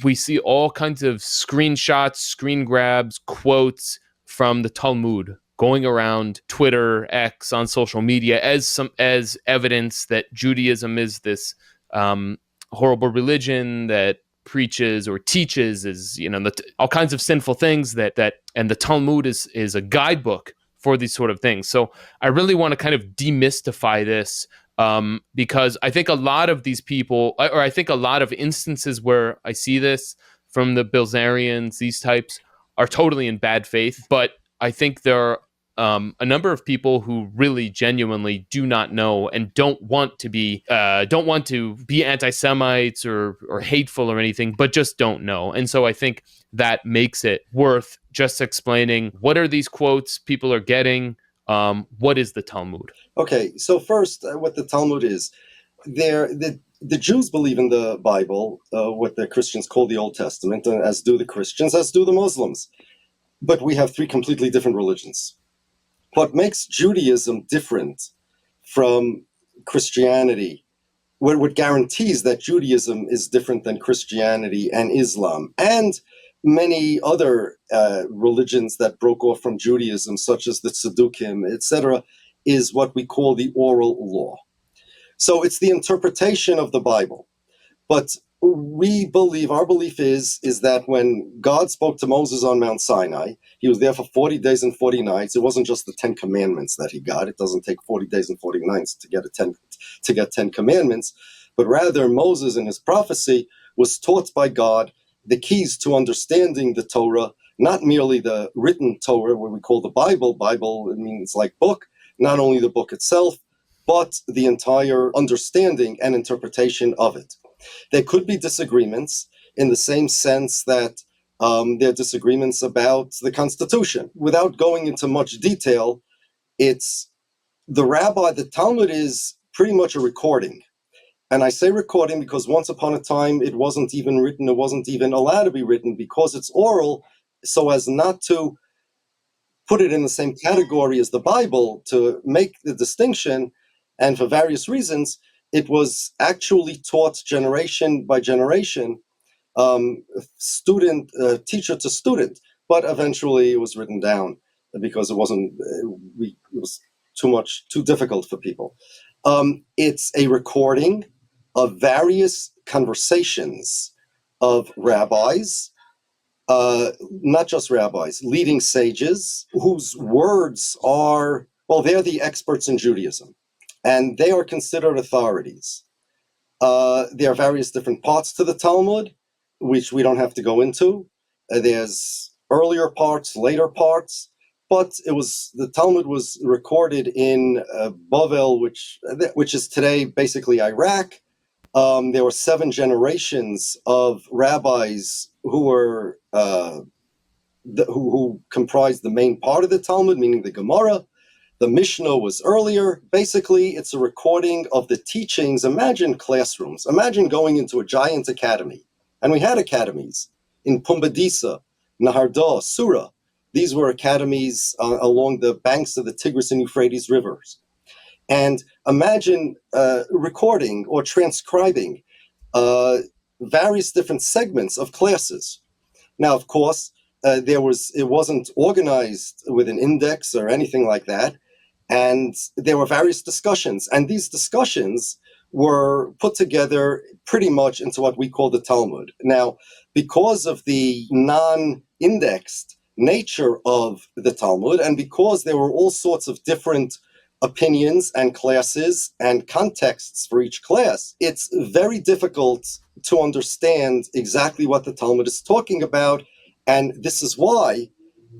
we see all kinds of screenshots, screen grabs, quotes from the Talmud going around Twitter, X, on social media as evidence that Judaism is this horrible religion that preaches or teaches all kinds of sinful things that and the Talmud is a guidebook for these sort of things. So I really want to kind of demystify this, because I think a lot of these people, or I think a lot of instances where I see this from the Bilzerians, these types, are totally in bad faith. But I think there are a number of people who really genuinely do not know and don't want to be anti-Semites or hateful or anything, but just don't know. And so I think that makes it worth just explaining what are these quotes people are getting. What is the Talmud? Okay, so first, what the Talmud is, the Jews believe in the Bible, what the Christians call the Old Testament, as do the Christians, as do the Muslims. But we have three completely different religions. What makes Judaism different from Christianity, what guarantees that Judaism is different than Christianity and Islam, and many other religions that broke off from Judaism, such as the Tzaddukim, etc., is what we call the oral law. So it's the interpretation of the Bible. But our belief is that when God spoke to Moses on Mount Sinai, he was there for 40 days and 40 nights. It wasn't just the 10 commandments that he got. It doesn't take 40 days and 40 nights to get 10 commandments, but rather Moses in his prophecy was taught by God the keys to understanding the Torah, not merely the written Torah, what we call the Bible. Bible, it means like book, not only the book itself, but the entire understanding and interpretation of it. There could be disagreements in the same sense that there are disagreements about the Constitution. Without going into much detail, the Talmud is pretty much a recording. And I say recording because once upon a time it wasn't even written, it wasn't even allowed to be written because it's oral, so as not to put it in the same category as the Bible, to make the distinction, and for various reasons, it was actually taught generation by generation, teacher to student, but eventually it was written down because it was too difficult for people. It's a recording of various conversations of rabbis, not just rabbis, leading sages whose words are, they're the experts in Judaism. And they are considered authorities. There are various different parts to the Talmud, which we don't have to go into. There's earlier parts, later parts, but the Talmud was recorded in Bavel, which is today basically Iraq. There were 7 generations of rabbis who comprised the main part of the Talmud, meaning the Gemara. The Mishnah was earlier. Basically, it's a recording of the teachings. Imagine classrooms. Imagine going into a giant academy. And we had academies in Pumbedisa, Naharda, Sura. These were academies along the banks of the Tigris and Euphrates rivers. And imagine recording or transcribing various different segments of classes. Now, of course, it wasn't organized with an index or anything like that. And there were various discussions, and these discussions were put together pretty much into what we call the Talmud. Now, because of the non-indexed nature of the Talmud, and because there were all sorts of different opinions and classes and contexts for each class, it's very difficult to understand exactly what the Talmud is talking about. And this is why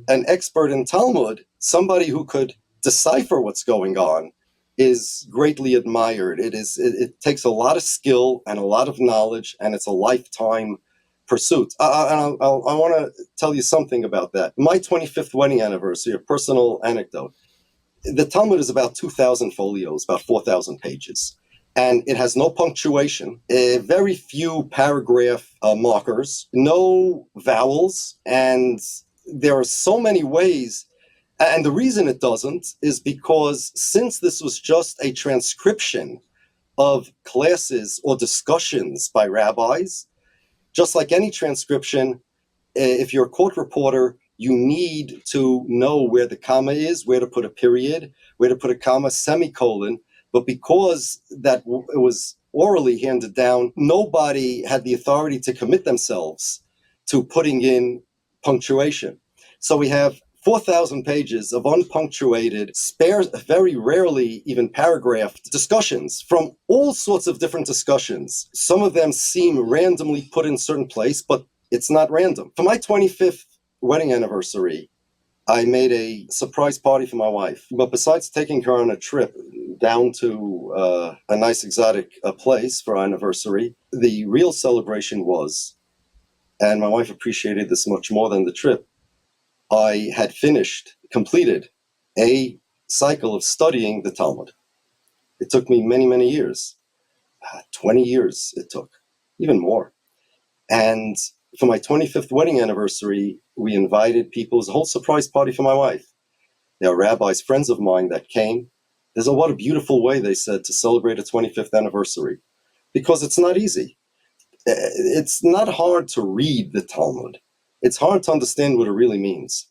an expert in Talmud, somebody who could decipher what's going on, is greatly admired. It takes a lot of skill and a lot of knowledge, and it's a lifetime pursuit. I want to tell you something about that. My 25th wedding anniversary, a personal anecdote. The Talmud is about 2,000 folios, about 4,000 pages, and it has no punctuation, very few paragraph markers, no vowels, and there are so many ways. And the reason it doesn't is because since this was just a transcription of classes or discussions by rabbis, Just like any transcription, if you're a court reporter, you need to know where the comma is, where to put a period, where to put a comma, semicolon. But because it was orally handed down, nobody had the authority to commit themselves to putting in punctuation. So we have 4,000 pages of unpunctuated, spare, very rarely even paragraphed discussions from all sorts of different discussions. Some of them seem randomly put in certain place, but it's not random. For my 25th wedding anniversary, I made a surprise party for my wife. But besides taking her on a trip down to a nice exotic place for our anniversary, the real celebration was, and my wife appreciated this much more than the trip, I had completed a cycle of studying the Talmud. It took me many, many years. 20 years it took, even more. And for my 25th wedding anniversary, we invited people. It was a whole surprise party for my wife. There are rabbis, friends of mine that came. What a beautiful way, they said, to celebrate a 25th anniversary. Because it's not easy. It's not hard to read the Talmud. It's hard to understand what it really means.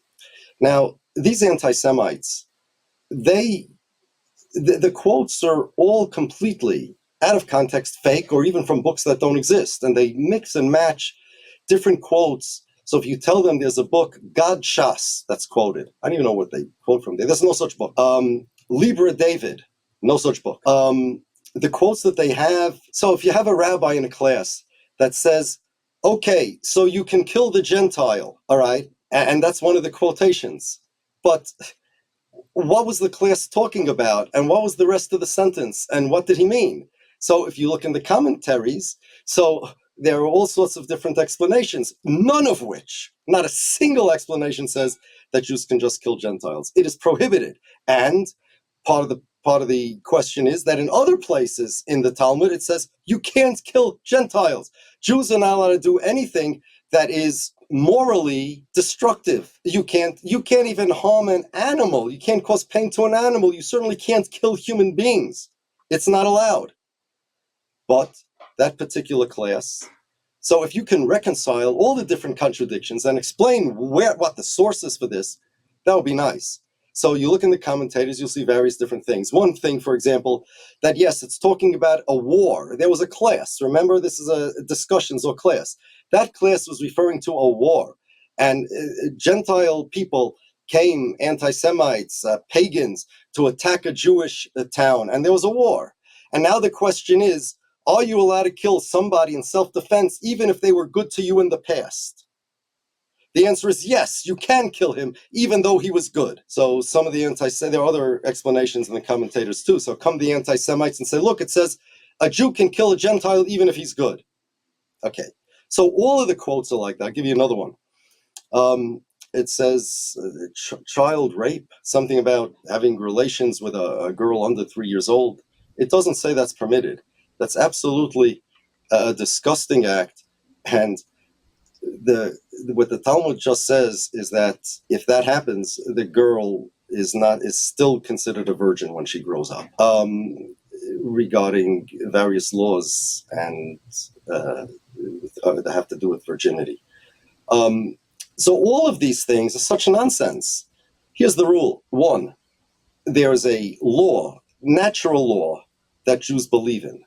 Now, these anti-Semites, the quotes are all completely out of context, fake, or even from books that don't exist. And they mix and match different quotes. So if you tell them there's a book, God Shas, that's quoted. I don't even know what they quote from there. There's no such book. Libra David, no such book. The quotes that they have. So if you have a rabbi in a class that says, okay, so you can kill the Gentile, all right? And that's one of the quotations. But what was the class talking about? And what was the rest of the sentence? And what did he mean? So if you look in the commentaries, so there are all sorts of different explanations, none of which, not a single explanation says that Jews can just kill Gentiles. It is prohibited. And part of the question is that in other places in the Talmud, it says you can't kill Gentiles. Jews are not allowed to do anything that is morally destructive. You can't even harm an animal. You can't cause pain to an animal. You certainly can't kill human beings. It's not allowed. But that particular class, so if you can reconcile all the different contradictions and explain what the source is for this, that would be nice. So you look in the commentators, you'll see various different things. One thing, for example, that yes, it's talking about a war. There was a class. Remember, this is a discussions or class. That class was referring to a war. And Gentile people came, anti-Semites, pagans, to attack a Jewish town. And there was a war. And now the question is, are you allowed to kill somebody in self-defense even if they were good to you in the past? The answer is yes, you can kill him even though he was good. So some of the there are other explanations in the commentators too. So come the anti-Semites and say, look, it says a Jew can kill a Gentile even if he's good. Okay, so all of the quotes are like that. I'll give you another one. It says child rape, something about having relations with a girl under 3 years old. It doesn't say that's permitted. That's absolutely a disgusting act. And what the Talmud just says is that if that happens, the girl is still considered a virgin when she grows up. Regarding various laws and that have to do with virginity. So all of these things are such nonsense. Here's the rule. One, there's a law, natural law, that Jews believe in,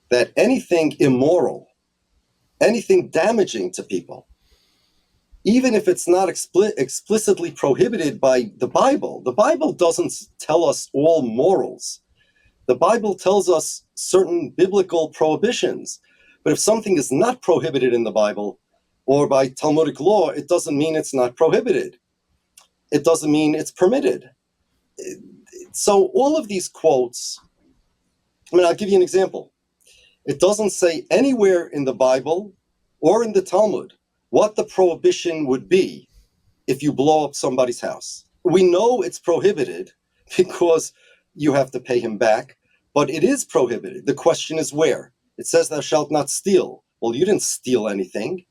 that anything immoral, anything damaging to people, even if it's not explicitly prohibited by the Bible doesn't tell us all morals. The Bible tells us certain biblical prohibitions. But if something is not prohibited in the Bible or by Talmudic law, it doesn't mean it's not prohibited. It doesn't mean it's permitted. So all of these quotes, I'll give you an example. It doesn't say anywhere in the Bible or in the Talmud what the prohibition would be if you blow up somebody's house. We know it's prohibited because you have to pay him back, but it is prohibited. The question is where? It says thou shalt not steal. Well, you didn't steal anything.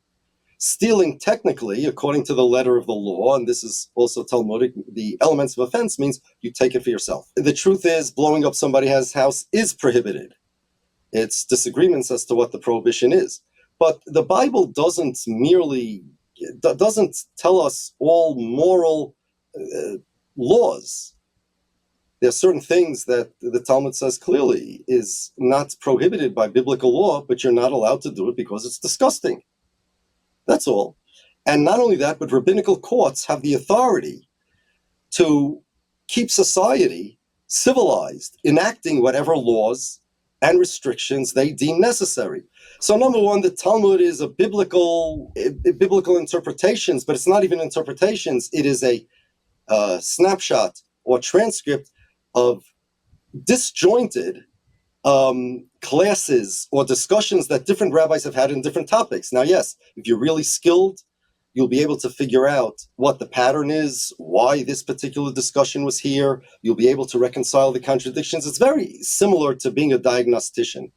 Stealing technically, according to the letter of the law, and this is also Talmudic, the elements of offense means you take it for yourself. The truth is blowing up somebody's house is prohibited. It's disagreements as to what the prohibition is. But the Bible doesn't tell us all moral laws. There are certain things that the Talmud says clearly is not prohibited by biblical law, but you're not allowed to do it because it's disgusting. That's all. And not only that, but rabbinical courts have the authority to keep society civilized, enacting whatever laws and restrictions they deem necessary. So number one, the Talmud is a biblical interpretations, but it's not even interpretations. It is a snapshot or transcript of disjointed classes or discussions that different rabbis have had in different topics. Now, yes, if you're really skilled, you'll be able to figure out what the pattern is, why this particular discussion was here. You'll be able to reconcile the contradictions. It's very similar to being a diagnostician.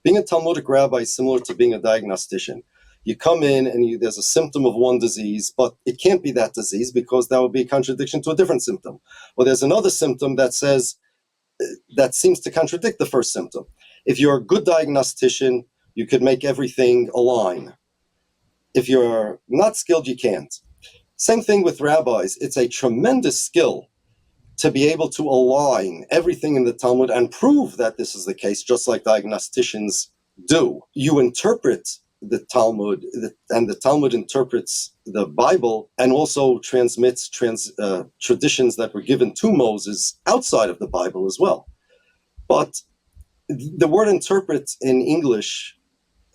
Being a Talmudic rabbi is similar to being a diagnostician. You come in and there's a symptom of one disease, but it can't be that disease because that would be a contradiction to a different symptom. Or there's another symptom that seems to contradict the first symptom. If you're a good diagnostician, you could make everything align. If you're not skilled, you can't. Same thing with rabbis. It's a tremendous skill to be able to align everything in the Talmud and prove that this is the case, just like diagnosticians do. You interpret the Talmud, and the Talmud interprets the Bible and also transmits traditions that were given to Moses outside of the Bible as well. But the word interpret in English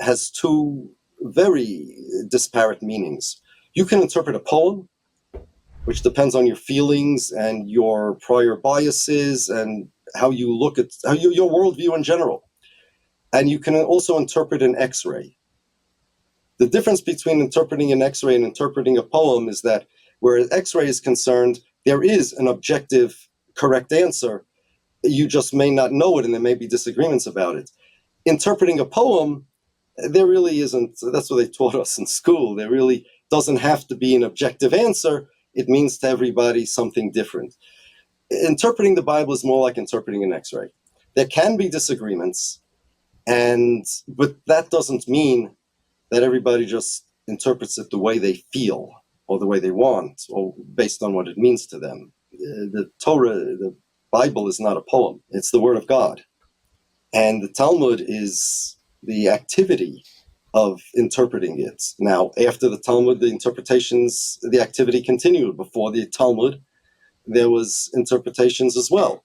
has two very disparate meanings. You can interpret a poem, which depends on your feelings and your prior biases and how you look at your worldview in general. And you can also interpret an X-ray. The difference between interpreting an X-ray and interpreting a poem is that where an X-ray is concerned, there is an objective correct answer. You just may not know it and there may be disagreements about it. Interpreting a poem, there really isn't. That's what they taught us in school. There really doesn't have to be an objective answer. It means to everybody something different. Interpreting the Bible is more like interpreting an X-ray. There can be disagreements, but that doesn't mean that everybody just interprets it the way they feel or the way they want or based on what it means to them. The Torah, the Bible is not a poem. It's the Word of God. And the Talmud is the activity of interpreting it. Now, after the Talmud, the activity continued. Before the Talmud, there was interpretations as well.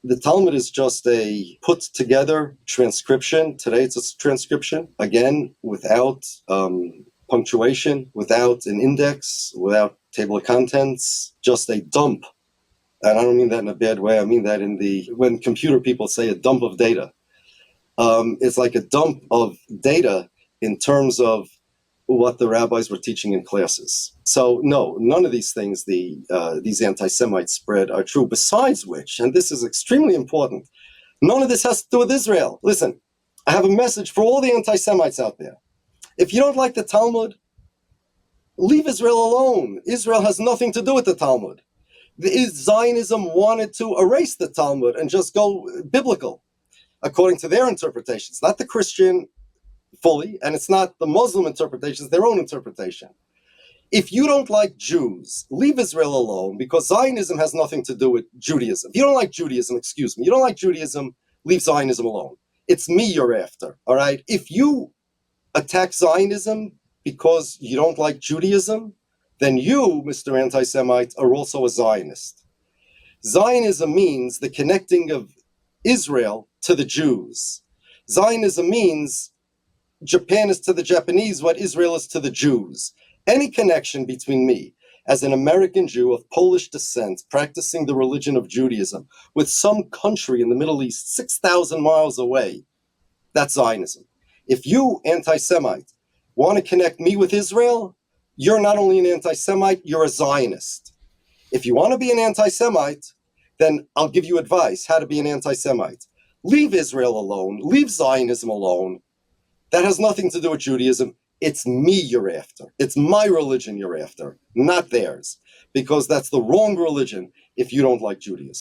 The Talmud is just a put together transcription. Today it's a transcription, again, without punctuation, without an index, without table of contents, just a dump. And I don't mean that in a bad way. I mean that when computer people say a dump of data. It's like a dump of data in terms of what the rabbis were teaching in classes. So no, none of these things these anti-Semites spread are true. Besides which, and this is extremely important, none of this has to do with Israel. Listen, I have a message for all the anti-Semites out there. If you don't like the Talmud, leave Israel alone. Israel has nothing to do with the Talmud. Zionism wanted to erase the Talmud and just go biblical, according to their interpretations, not the Christian fully, and it's not the Muslim interpretation, it's their own interpretation. If you don't like Jews, leave Israel alone, because Zionism has nothing to do with Judaism. If you don't like Judaism, you don't like Judaism, leave Zionism alone. It's me you're after, all right? If you attack Zionism because you don't like Judaism, then you, Mr. Anti-Semite, are also a Zionist. Zionism means the connecting of Israel to the Jews. Zionism means Japan is to the Japanese what Israel is to the Jews. Any connection between me as an American Jew of Polish descent practicing the religion of Judaism with some country in the Middle East 6,000 miles away, that's Zionism. If you, anti-Semite, want to connect me with Israel, you're not only an anti-Semite, you're a Zionist. If you want to be an anti-Semite, then I'll give you advice how to be an anti-Semite. Leave Israel alone. Leave Zionism alone. That has nothing to do with Judaism. It's me you're after. It's my religion you're after, not theirs, because that's the wrong religion if you don't like Judaism.